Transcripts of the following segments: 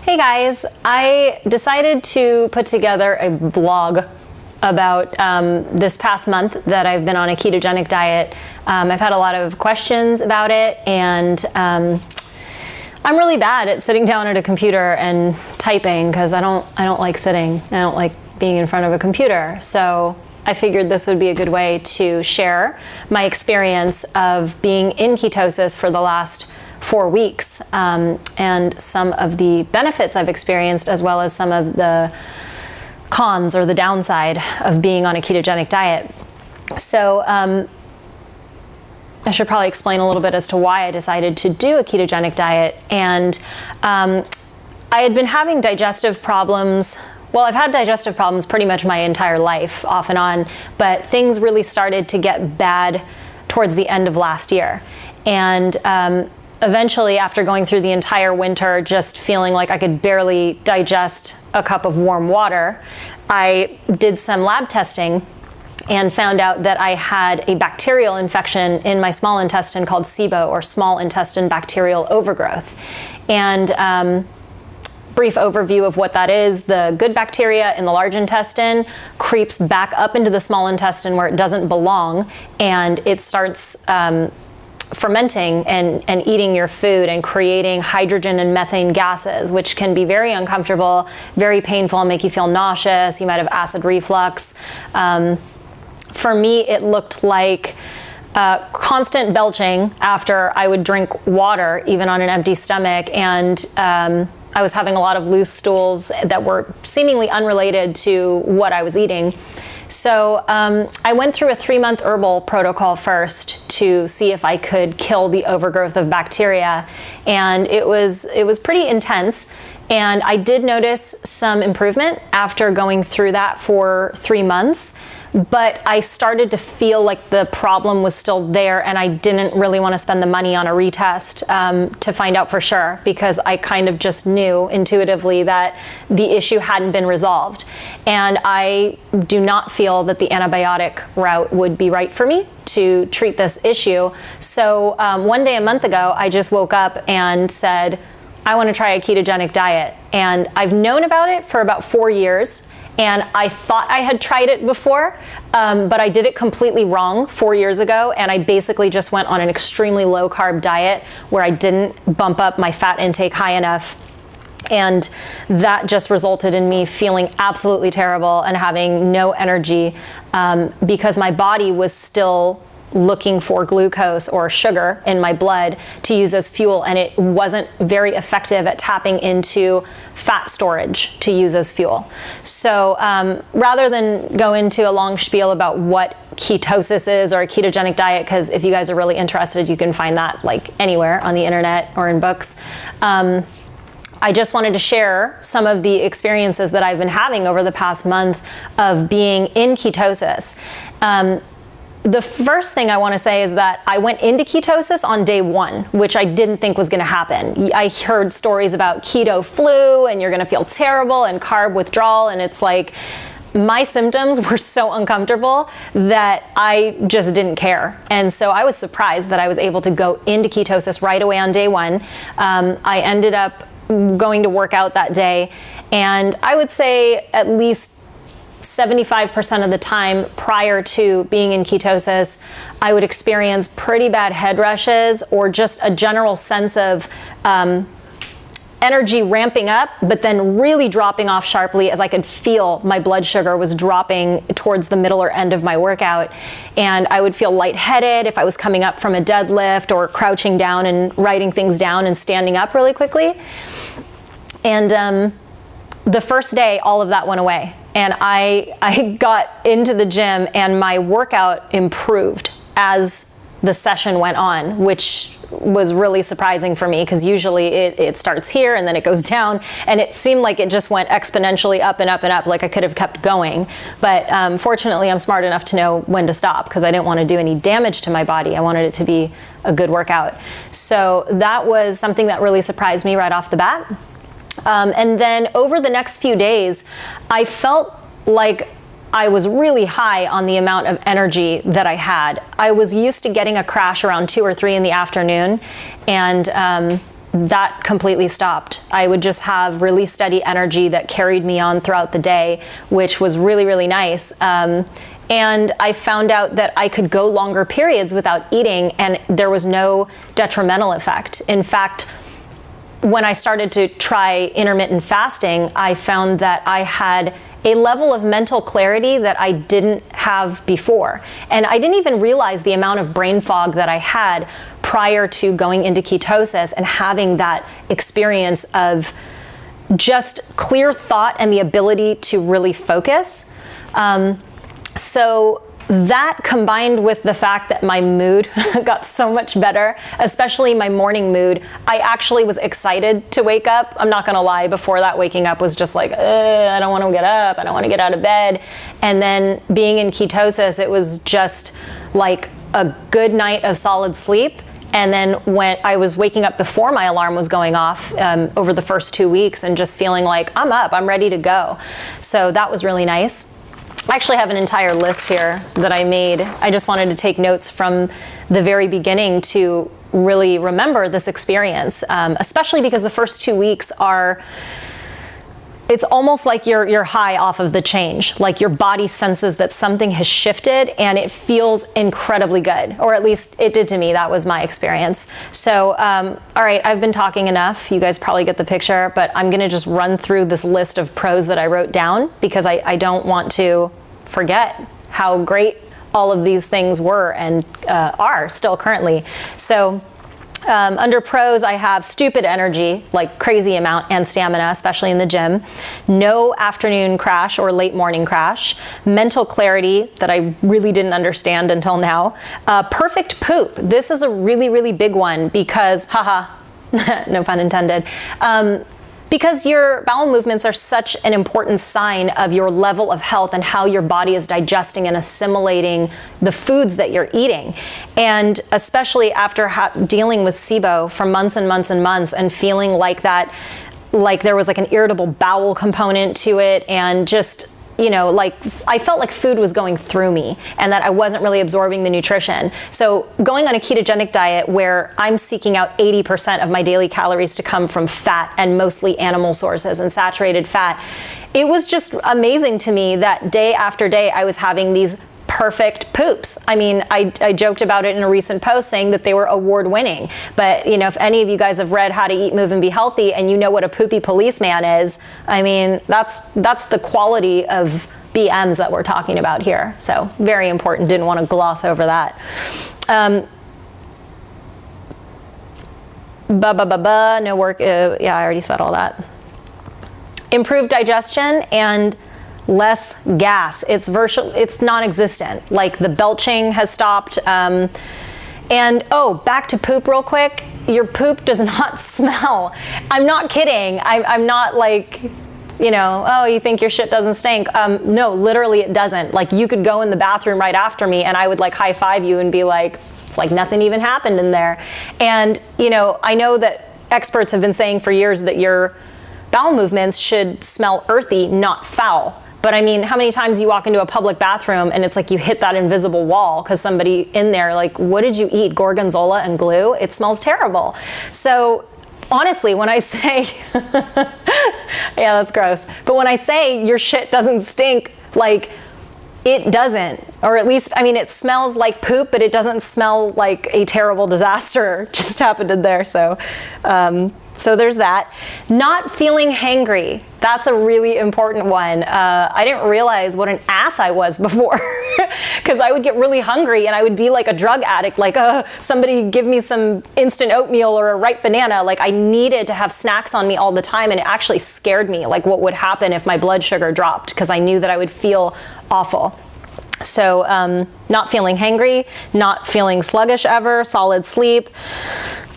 Hey guys, I decided to put together a vlog about this past month that I've been on a ketogenic diet. I've had a lot of questions about it, and I'm really bad at sitting down at a computer and typing because I don't like sitting. I don't like being in front of a computer. So I figured this would be a good way to share my experience of being in ketosis for the last 4 weeks, and some of the benefits I've experienced, as well as some of the cons or the downside of being on a ketogenic diet. So I should probably explain a little bit as to why I decided to do a ketogenic diet. And I had been having digestive problems. Well, I've had digestive problems pretty much my entire life, off and on, but things really started to get bad towards the end of last year. And eventually, after going through the entire winter, just feeling like I could barely digest a cup of warm water, I did some lab testing and found out that I had a bacterial infection in my small intestine called SIBO, or small intestine bacterial overgrowth. And brief overview of what that is: the good bacteria in the large intestine creeps back up into the small intestine where it doesn't belong, and it starts fermenting and eating your food and creating hydrogen and methane gases, which can be very uncomfortable, very painful, and make you feel nauseous. You might have acid reflux. For me, it looked like constant belching after I would drink water, even on an empty stomach, and I was having a lot of loose stools that were seemingly unrelated to what I was eating. So I went through a 3-month herbal protocol first to see if I could kill the overgrowth of bacteria, and it was pretty intense. And I did notice some improvement after going through that for 3 months, but I started to feel like the problem was still there, and I didn't really want to spend the money on a retest to find out for sure, because I kind of just knew intuitively that the issue hadn't been resolved. And I do not feel that the antibiotic route would be right for me to treat this issue. So one day a month ago, I just woke up and said, I want to try a ketogenic diet. And I've known about it for about 4 years, and I thought I had tried it before, but I did it completely wrong 4 years ago, and I basically just went on an extremely low carb diet where I didn't bump up my fat intake high enough. And that just resulted in me feeling absolutely terrible and having no energy, because my body was still looking for glucose or sugar in my blood to use as fuel, and it wasn't very effective at tapping into fat storage to use as fuel. So rather than go into a long spiel about what ketosis is or a ketogenic diet, because if you guys are really interested, you can find that like anywhere on the internet or in books, I just wanted to share some of the experiences that I've been having over the past month of being in ketosis. The first thing I want to say is that I went into ketosis on day 1, which I didn't think was going to happen. I heard stories about keto flu, and you're going to feel terrible, and carb withdrawal, and it's like my symptoms were so uncomfortable that I just didn't care. And so I was surprised that I was able to go into ketosis right away on day 1. I ended up going to work out that day, and I would say at least 75% of the time prior to being in ketosis, I would experience pretty bad head rushes or just a general sense of energy ramping up, but then really dropping off sharply, as I could feel my blood sugar was dropping towards the middle or end of my workout. And I would feel lightheaded if I was coming up from a deadlift or crouching down and writing things down and standing up really quickly. And the first day, all of that went away. And I got into the gym, and my workout improved as the session went on, which was really surprising for me, because usually it starts here and then it goes down, and it seemed like it just went exponentially up and up and up, like I could have kept going. But fortunately, I'm smart enough to know when to stop, because I didn't want to do any damage to my body. I wanted it to be a good workout. So that was something that really surprised me right off the bat. And then over the next few days, I felt like I was really high on the amount of energy that I had. I was used to getting a crash around 2 or 3 in the afternoon, and that completely stopped. I would just have really steady energy that carried me on throughout the day, which was really, really nice. And I found out that I could go longer periods without eating, and there was no detrimental effect. In fact, when I started to try intermittent fasting, I found that I had a level of mental clarity that I didn't have before. And I didn't even realize the amount of brain fog that I had prior to going into ketosis and having that experience of just clear thought and the ability to really focus. So that combined with the fact that my mood got so much better, especially my morning mood, I actually was excited to wake up. I'm not gonna lie, before that, waking up was just like, I don't wanna get up, I don't wanna get out of bed. And then being in ketosis, it was just like a good night of solid sleep. And then when I was waking up before my alarm was going off over the first 2 weeks and just feeling like, I'm up, I'm ready to go. So that was really nice. I actually have an entire list here that I made. I just wanted to take notes from the very beginning to really remember this experience, especially because the first 2 weeks it's almost like you're high off of the change. Like your body senses that something has shifted and it feels incredibly good, or at least it did to me. That was my experience. So, all right, I've been talking enough. You guys probably get the picture, but I'm gonna just run through this list of pros that I wrote down because I don't want to forget how great all of these things were and are still currently. So, under pros, I have stupid energy, like crazy amount, and stamina, especially in the gym. No afternoon crash or late morning crash. Mental clarity that I really didn't understand until now. Perfect poop. This is a really, really big one because, haha, no pun intended. Because your bowel movements are such an important sign of your level of health and how your body is digesting and assimilating the foods that you're eating. And especially after dealing with SIBO for months and months and months and feeling like that, like there was like an irritable bowel component to it, and just, you know, like I felt like food was going through me and that I wasn't really absorbing the nutrition. So going on a ketogenic diet where I'm seeking out 80% of my daily calories to come from fat and mostly animal sources and saturated fat, it was just amazing to me that day after day I was having these perfect poops. I mean, I joked about it in a recent post saying that they were award-winning. But, you know, if any of you guys have read How to Eat, Move, and Be Healthy, and you know what a poopy policeman is, I mean, that's the quality of BMs that we're talking about here. So very important. Didn't want to gloss over that. No work. Yeah, I already said all that. Improved digestion and less gas. It's non-existent. Like the belching has stopped. And oh, back to poop real quick. Your poop does not smell. I'm not kidding. I'm not like, you know, oh, you think your shit doesn't stink. No, literally it doesn't. Like you could go in the bathroom right after me and I would like high five you and be like, it's like nothing even happened in there. And, you know, I know that experts have been saying for years that your bowel movements should smell earthy, not foul. But I mean, how many times you walk into a public bathroom and it's like you hit that invisible wall because somebody in there, like, what did you eat? Gorgonzola and glue? It smells terrible. So honestly, when I say, yeah, that's gross. But when I say your shit doesn't stink, like, it doesn't. Or at least, I mean, it smells like poop, but it doesn't smell like a terrible disaster just happened in there. So, so there's that. Not feeling hangry. That's a really important one. I didn't realize what an ass I was before because I would get really hungry and I would be like a drug addict, like somebody give me some instant oatmeal or a ripe banana. Like I needed to have snacks on me all the time, and it actually scared me, like what would happen if my blood sugar dropped, because I knew that I would feel awful. So not feeling hangry, not feeling sluggish ever, solid sleep.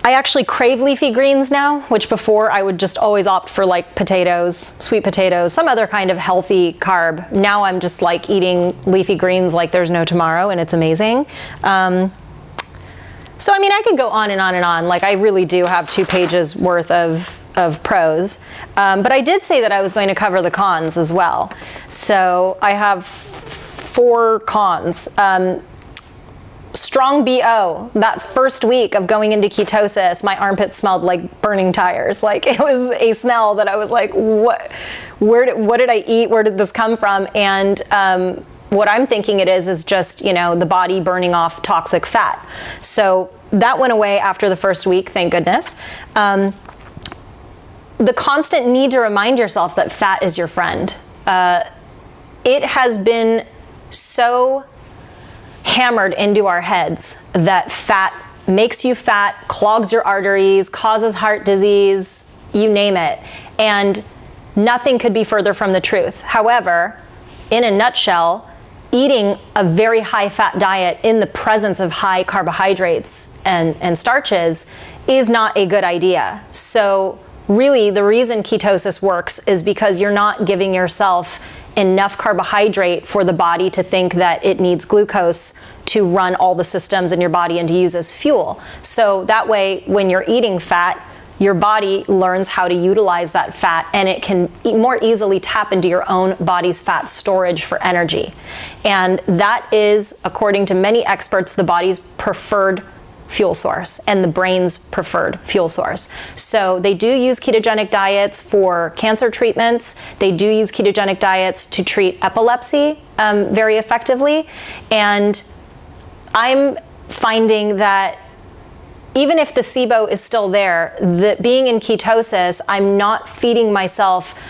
I actually crave leafy greens now, which before I would just always opt for like potatoes, sweet potatoes, some other kind of healthy carb. Now I'm just like eating leafy greens like there's no tomorrow, and it's amazing. So I mean, I could go on and on and on. Like I really do have 2 pages worth of pros. But I did say that I was going to cover the cons as well. So I have 4 cons. strong BO. That first week of going into ketosis, my armpits smelled like burning tires. Like, it was a smell that I was like, what did I eat? Where did this come from? And what I'm thinking it is just, the body burning off toxic fat. So that went away after the first week, thank goodness. The constant need to remind yourself that fat is your friend. It has been so hammered into our heads that fat makes you fat, clogs your arteries, causes heart disease, you name it. And nothing could be further from the truth. However, in a nutshell, eating a very high fat diet in the presence of high carbohydrates and starches is not a good idea. So really, the reason ketosis works is because you're not giving yourself enough carbohydrate for the body to think that it needs glucose to run all the systems in your body and to use as fuel. So that way, when you're eating fat, your body learns how to utilize that fat, and it can more easily tap into your own body's fat storage for energy. And that is, according to many experts, the body's preferred fuel source and the brain's preferred fuel source. So they do use ketogenic diets for cancer treatments. They do use ketogenic diets to treat epilepsy very effectively. And I'm finding that even if the SIBO is still there, being in ketosis, I'm not feeding myself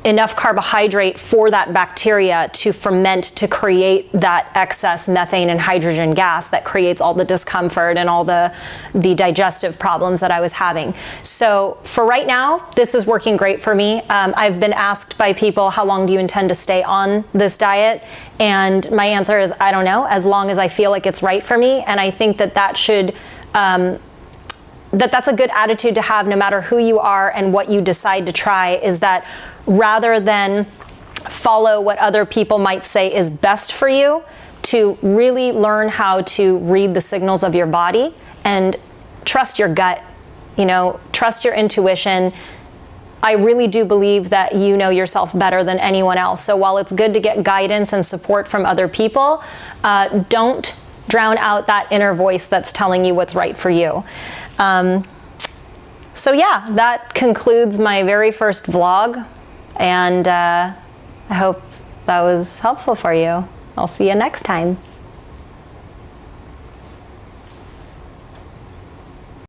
enough carbohydrate for that bacteria to ferment to create that excess methane and hydrogen gas that creates all the discomfort and all the digestive problems that I was having. So for right now, this is working great for me. I've been asked by people, how long do you intend to stay on this diet? And my answer is, I don't know, as long as I feel like it's right for me. And I think that should, that's a good attitude to have no matter who you are and what you decide to try, is that rather than follow what other people might say is best for you, to really learn how to read the signals of your body and trust your gut, trust your intuition. I really do believe that you know yourself better than anyone else. So while it's good to get guidance and support from other people, don't drown out that inner voice that's telling you what's right for you. So yeah, that concludes my very first vlog, and I hope that was helpful for you. I'll see you next time.